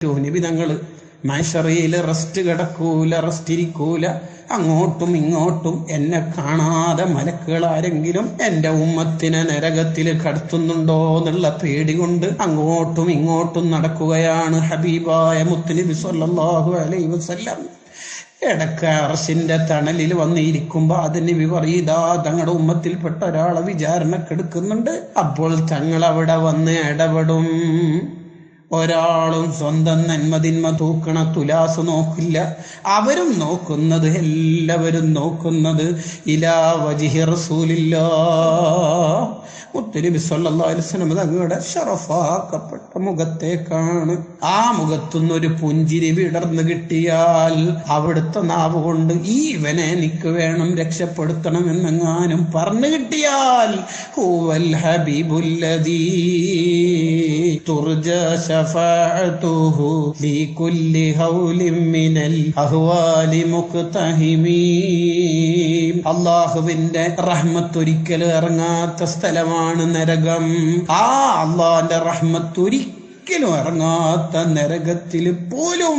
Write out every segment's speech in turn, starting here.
നിബിതങ്ങള് മൈശറിയില് rest കിടക്കൂല, rest ഇരിക്കൂല. അങ്ങോട്ടും ഇങ്ങോട്ടും എന്നെ കാണാതെ മലക്കുകൾ ആരെങ്കിലും എന്റെ ഉമ്മത്തിനെ നരകത്തില് കടത്തുന്നുണ്ടോ എന്നുള്ള പേടി കൊണ്ട് അങ്ങോട്ടും ഇങ്ങോട്ടും നടക്കുകയാണ് ഹബീബായ മുത്തുനബി സ്വല്ലല്ലാഹു അലൈഹി വസല്ലം. ഇടക്ക് അർശിന്റെ തണലിൽ വന്നിരിക്കുമ്പോ അതിന് വിപരീതാ തങ്ങളുടെ ഉമ്മത്തിൽപ്പെട്ട ഒരാളെ വിചാരണക്കെടുക്കുന്നുണ്ട്. അപ്പോൾ തങ്ങൾ അവിടെ വന്ന് ഇടപെടും. ഒരാളും സ്വന്തം നന്മതിന്മ തൂക്കണ തുലാസ് നോക്കില്ല. അവരും നോക്കുന്നത്, എല്ലാവരും നോക്കുന്നത് ഇലാ വജ്ഹി റസൂലില്ലാഹ് മുത്തുനബി സ്വല്ലല്ലാഹു അലൈഹി വസല്ലം തങ്ങളുടെ ശറഫാക്കപ്പെട്ട മുഖത്തേക്കാണ്. ആ മുഖത്തുനിന്നൊരു പുഞ്ചിരി വിടർന്നു കിട്ടിയാൽ അവിടുത്തെ നാവ് കൊണ്ട് ഇവനെ എനിക്ക് വേണം, രക്ഷപ്പെടുത്തണം എന്നെങ്ങാനും പറഞ്ഞു കിട്ടിയാൽ ഹുവൽ ഹബീബുല്ലദീ തുർജ ശഫാഅതുഹു ലികുല്ലി ഹൗലിൻ മിനൽ അഹ്വാലി മുഖ്തഹിമീൻ. അല്ലാഹുവിന്റെ റഹ്മത്ത് ഒരിക്കലും ഇറങ്ങാത്ത സ്ഥലമാണ് നരകം. ആ അള്ളാന്റെ റഹ്മത്ത് ഒരിക്കലും ഇറങ്ങാത്ത നരകത്തിൽ പോലും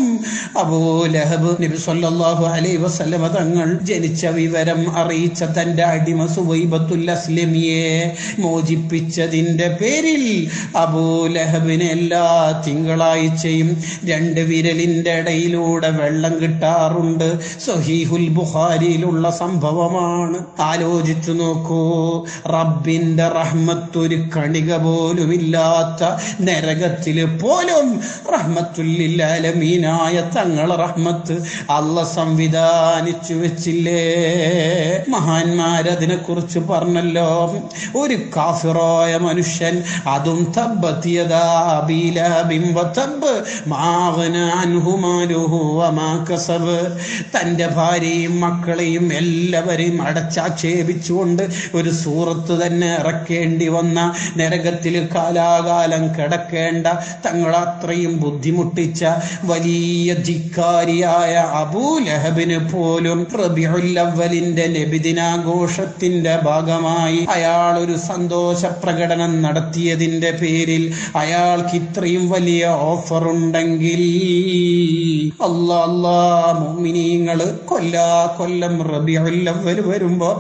അബൂ ലഹബ് നബി സല്ലല്ലാഹു അലൈഹി വസല്ലം തങ്ങൾ ജനിച്ച വിവരം അറിയിച്ച തന്റെ അടിമ സുവൈബത്തുൽ അസ്ലമിയെ മോചിപ്പിച്ചതിന്റെ പേരിൽ അബൂ ലഹബിന് എല്ലാ തിങ്കളാഴ്ചയും 2 വിരലിന്റെ ഇടയിലൂടെ വെള്ളം കിട്ടാറുണ്ട്. സ്വഹീഹുൽ ബുഖാരിയിലുള്ള സംഭവമാണ്. ആലോചിച്ചു നോക്കൂ, റബ്ബിന്റെ റഹ്മത്ത് ഒരു കണിക പോലുമില്ലാത്ത നരകത്തിൽ പോലും റഹ്മത്തുല്ലിൽ ആലമീനായ തങ്ങളെ റഹ്മത്ത് അല്ലാഹ് സംവിധാനിച്ചു വെച്ചില്ലേ. മഹാന്മാരതിനെ കുറിച്ച് പറഞ്ഞല്ലോ. ഒരു കാഫിറായ മനുഷ്യൻ, അതും തബ്ബത് യദാ അബീ ലഹബിൻ വതബ്ബ് മാ അഗ്നാ അൻഹു മാലുഹു വമാ കസബ്. തന്റെ ഭാര്യയും മക്കളെയും എല്ലാവരെയും അടച്ചാക്ഷേപിച്ചുകൊണ്ട് ഒരു സൂറത്ത് തന്നെ ഇറക്കേണ്ടി വന്ന, നരകത്തിൽ കാലാകാലം കിടക്കേണ്ട, തങ്ങൾ അത്രയും ബുദ്ധിമുട്ടിച്ച വലിയ ധിക്കാരിയായ അബൂ ലഹബിന് പോലും റബീഉൽ അവ്വലിന്റെ നബിദിനാഘോഷത്തിന്റെ ഭാഗമായി അയാൾ ഒരു സന്തോഷ പ്രകടനം നടത്തിയതിന്റെ പേരിൽ അയാൾക്ക് ഇത്രയും വലിയ ഓഫർ ഉണ്ടെങ്കിൽ, അല്ലാഹ് മുഅ്മിനീങ്ങള് കൊല്ലം റബീഉൽ അവ്വൽ വരുമ്പോ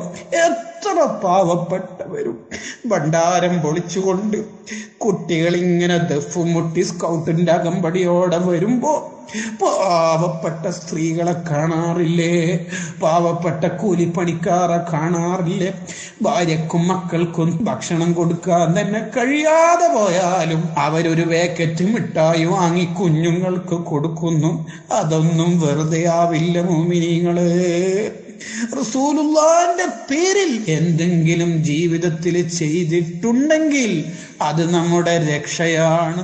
എത്ര പാവപ്പെട്ടവരും ഭണ്ഡാരം പൊളിച്ചുകൊണ്ട് കുട്ടികളിങ്ങനെ ദഫ് മുട്ടി സ്കൗട്ടിന്റെ അകമ്പടിയോടെ വരുമ്പോ പാവപ്പെട്ട സ്ത്രീകളെ കാണാറില്ലേ? പാവപ്പെട്ട കൂലിപ്പണിക്കാരെ കാണാറില്ലേ? ഭാര്യക്കും മക്കൾക്കും ഭക്ഷണം കൊടുക്കാൻ തന്നെ കഴിയാതെ പോയാലും അവരൊരു പാക്കറ്റ് മിഠായി വാങ്ങി കുഞ്ഞുങ്ങൾക്ക് കൊടുക്കുന്നു. അതൊന്നും വെറുതെ ആവില്ല മുഅ്മിനീങ്ങള്. റസൂലുള്ളാഹിന്റെ പേരിൽ എന്തെങ്കിലും ജീവിതത്തിൽ ചെയ്തിട്ടുണ്ടെങ്കിൽ അത് നമ്മുടെ രക്ഷയാണ്.